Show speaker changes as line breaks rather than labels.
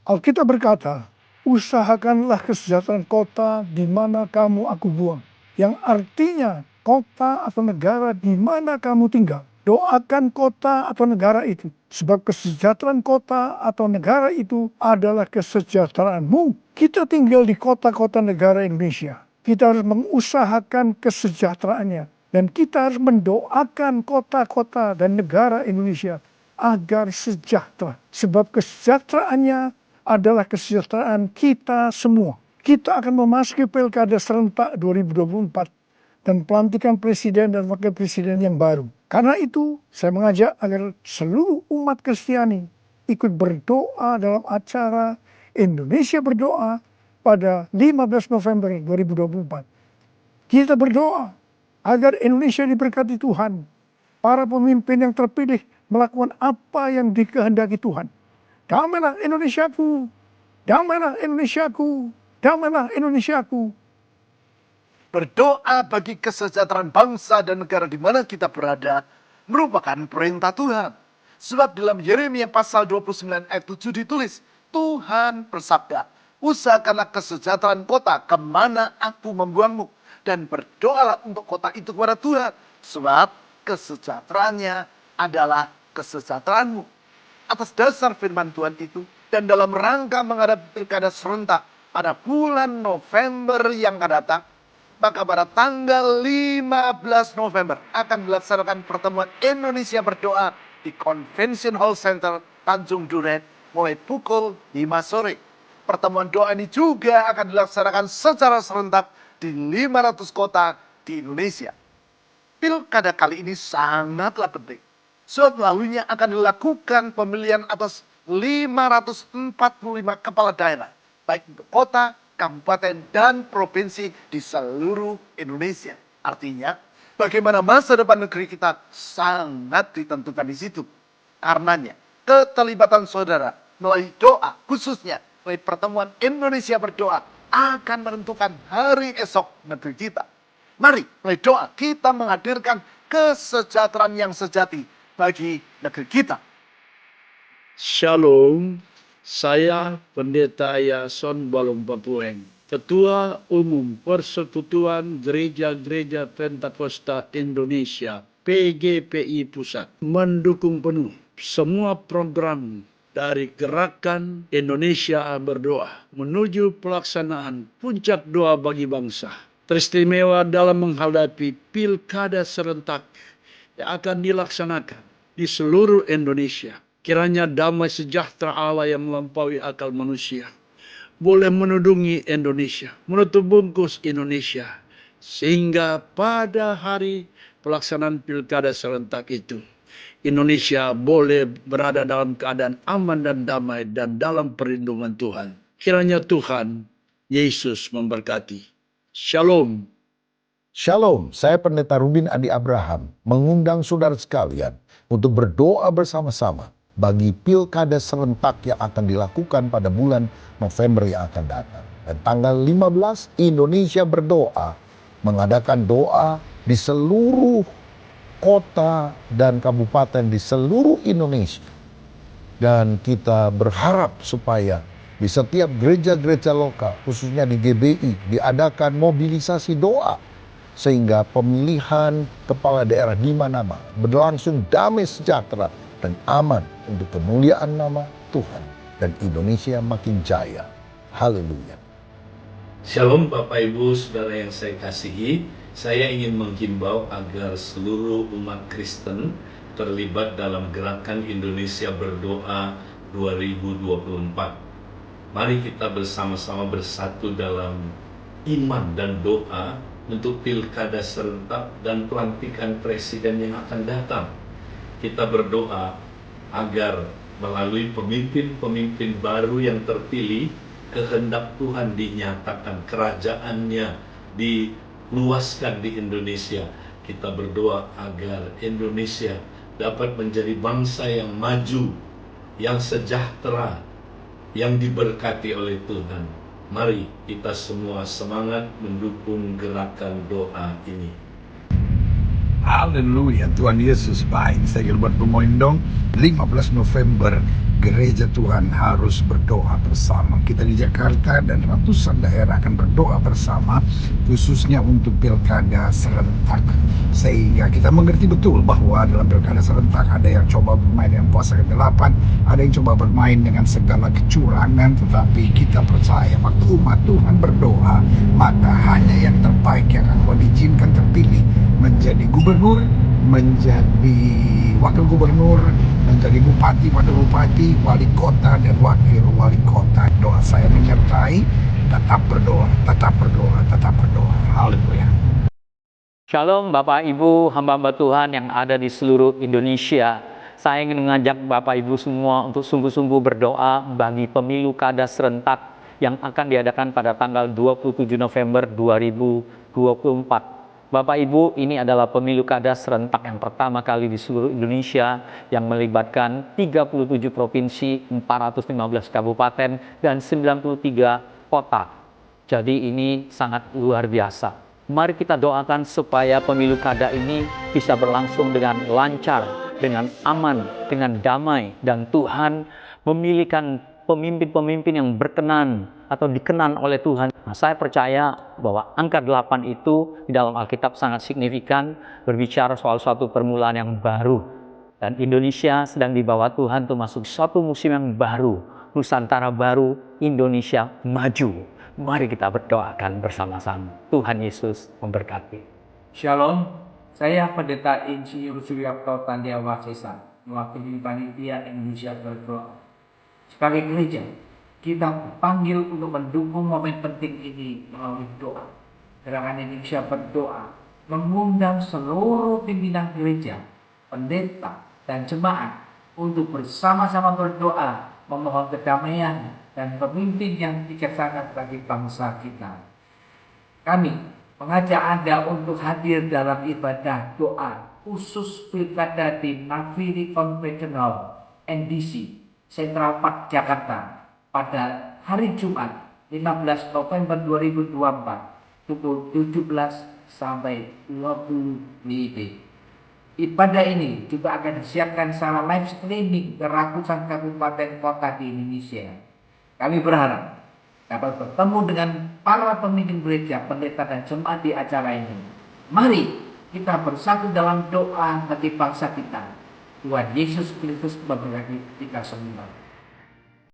Alkitab berkata, usahakanlah kesejahteraan kota di mana kamu aku buang. Yang artinya kota atau negara di mana kamu tinggal. Doakan kota atau negara itu. Sebab kesejahteraan kota atau negara itu adalah kesejahteraanmu. Kita tinggal di kota-kota negara Indonesia. Kita harus mengusahakan kesejahteraannya. Dan kita harus mendoakan kota-kota dan negara Indonesia agar sejahtera. Sebab kesejahteraannya adalah kesejahteraan kita semua. Kita akan memasuki pilkada serentak 2024 dan pelantikan presiden dan wakil presiden yang baru. Karena itu, saya mengajak agar seluruh umat Kristiani ikut berdoa dalam acara Indonesia Berdoa pada 15 November 2024. Kita berdoa agar Indonesia diberkati Tuhan. Para pemimpin yang terpilih melakukan apa yang dikehendaki Tuhan. Damailah Indonesiaku, damailah Indonesiaku, damailah Indonesiaku.
Berdoa bagi kesejahteraan bangsa dan negara di mana kita berada merupakan perintah Tuhan. Sebab dalam Yeremia pasal 29 ayat 7 ditulis, Tuhan bersabda, usahakanlah kesejahteraan kota kemana aku membuangmu. Dan berdoalah untuk kota itu kepada Tuhan. Sebab kesejahteraannya adalah kesejahteraanmu. Atas dasar firman Tuhan itu, dan dalam rangka menghadapi pilkada serentak pada bulan November yang akan datang, maka pada tanggal 15 November akan dilaksanakan pertemuan Indonesia Berdoa di Convention Hall Center Tanjung Duren mulai pukul 5 sore. Pertemuan doa ini juga akan dilaksanakan secara serentak di 500 kota di Indonesia. Pilkada kali ini sangatlah penting. Sebab lalunya akan dilakukan pemilihan atas 545 kepala daerah, baik untuk kota, kabupaten, dan provinsi di seluruh Indonesia. Artinya, bagaimana masa depan negeri kita sangat ditentukan di situ. Karenanya, keterlibatan saudara melalui doa, khususnya melalui pertemuan Indonesia Berdoa, akan menentukan hari esok negeri kita. Mari, melalui doa, kita menghadirkan kesejahteraan yang sejati bagi negeri kita.
Shalom, saya Pendeta Yason Balong Papueng, Ketua Umum Persekutuan Gereja-Gereja Pentakosta Indonesia, PGPI Pusat, mendukung penuh semua program dari Gerakan Indonesia Berdoa menuju pelaksanaan puncak doa bagi bangsa. Teristimewa dalam menghadapi pilkada serentak yang akan dilaksanakan di seluruh Indonesia. Kiranya damai sejahtera Allah yang melampaui akal manusia boleh menudungi Indonesia, menutup bungkus Indonesia, sehingga pada hari pelaksanaan pilkada serentak itu, Indonesia boleh berada dalam keadaan aman dan damai dan dalam perlindungan Tuhan. Kiranya Tuhan Yesus memberkati. Shalom.
Shalom, saya Pendeta Rubin Adi Abraham mengundang saudara sekalian untuk berdoa bersama-sama bagi pilkada serentak yang akan dilakukan pada bulan November yang akan datang. Dan tanggal 15 Indonesia Berdoa mengadakan doa di seluruh kota dan kabupaten di seluruh Indonesia. Dan kita berharap supaya di setiap gereja-gereja lokal, khususnya di GBI, diadakan mobilisasi doa sehingga pemilihan kepala daerah di mana-mana berlangsung damai sejahtera dan aman untuk kemuliaan nama Tuhan dan Indonesia makin jaya. Haleluya.
Shalom Bapak Ibu Saudara yang saya kasihi, saya ingin menghimbau agar seluruh umat Kristen terlibat dalam Gerakan Indonesia Berdoa 2024. Mari kita bersama-sama bersatu dalam iman dan doa untuk pilkada serentak dan pelantikan presiden yang akan datang. Kita berdoa agar melalui pemimpin-pemimpin baru yang terpilih, kehendak Tuhan dinyatakan, kerajaannya diluaskan di Indonesia. Kita berdoa agar Indonesia dapat menjadi bangsa yang maju, yang sejahtera, yang diberkati oleh Tuhan. Mari kita semua semangat mendukung gerakan doa ini.
Haleluya, Tuhan Yesus baik. Saya buat pemondong 15 November
gereja Tuhan harus berdoa bersama. Kita di Jakarta dan ratusan daerah akan berdoa bersama, khususnya untuk pilkada serentak. Sehingga kita mengerti betul bahwa dalam pilkada serentak ada yang coba bermain dengan pasal ke-8, ada yang coba bermain dengan segala kecurangan, tetapi kita percaya waktu umat Tuhan berdoa, maka hanya yang terbaik yang akan diizinkan terpilih menjadi gubernur, menjadi wakil gubernur, menjadi bupati, wakil bupati, wali kota, dan wakil wali kota. Doa saya menyertai, tetap berdoa, tetap berdoa, tetap berdoa. Haleluya.
Shalom Bapak Ibu, hamba-hamba Tuhan yang ada di seluruh Indonesia. Saya ingin mengajak Bapak Ibu semua untuk sungguh-sungguh berdoa bagi pemilu kada serentak yang akan diadakan pada tanggal 27 November 2024. Bapak Ibu, ini adalah pemilu kada serentak yang pertama kali di seluruh Indonesia yang melibatkan 37 provinsi, 415 kabupaten, dan 93 kota. Jadi ini sangat luar biasa. Mari kita doakan supaya pemilu kada ini bisa berlangsung dengan lancar, dengan aman, dengan damai, dan Tuhan memilihkan pemimpin-pemimpin yang berkenan atau dikenan oleh Tuhan. Nah, saya percaya bahwa angka 8 itu di dalam Alkitab sangat signifikan, berbicara soal suatu permulaan yang baru. Dan Indonesia sedang dibawa Tuhan untuk masuk suatu musim yang baru. Nusantara baru, Indonesia maju. Mari kita berdoakan bersama-sama. Tuhan Yesus memberkati.
Shalom, saya Pendeta Insinyur Suryapto Tandiawasesa, mewakili Panitia Indonesia Berdoa. Sebagai gereja, kita panggil untuk mendukung momen penting ini melalui doa. Gerakan Indonesia Berdoa mengundang seluruh pimpinan gereja, pendeta, dan jemaat untuk bersama-sama berdoa, memohon kedamaian dan pemimpin yang bijaksana bagi bangsa kita. Kami mengajak Anda untuk hadir dalam ibadah doa khusus pilkada di Naviri Conventional NDC Central Park Jakarta pada hari Jumat 15 November 2024 pukul 17 sampai 20 WIB. Ibadah ini juga akan disiarkan secara live streaming ke ratusan kabupaten kota di Indonesia. Kami berharap dapat bertemu dengan para pemimpin gereja, pendeta, dan jemaat di acara ini. Mari kita bersatu dalam doa bagi bangsa kita. Tuhan Yesus Kristus memberkati kita semua.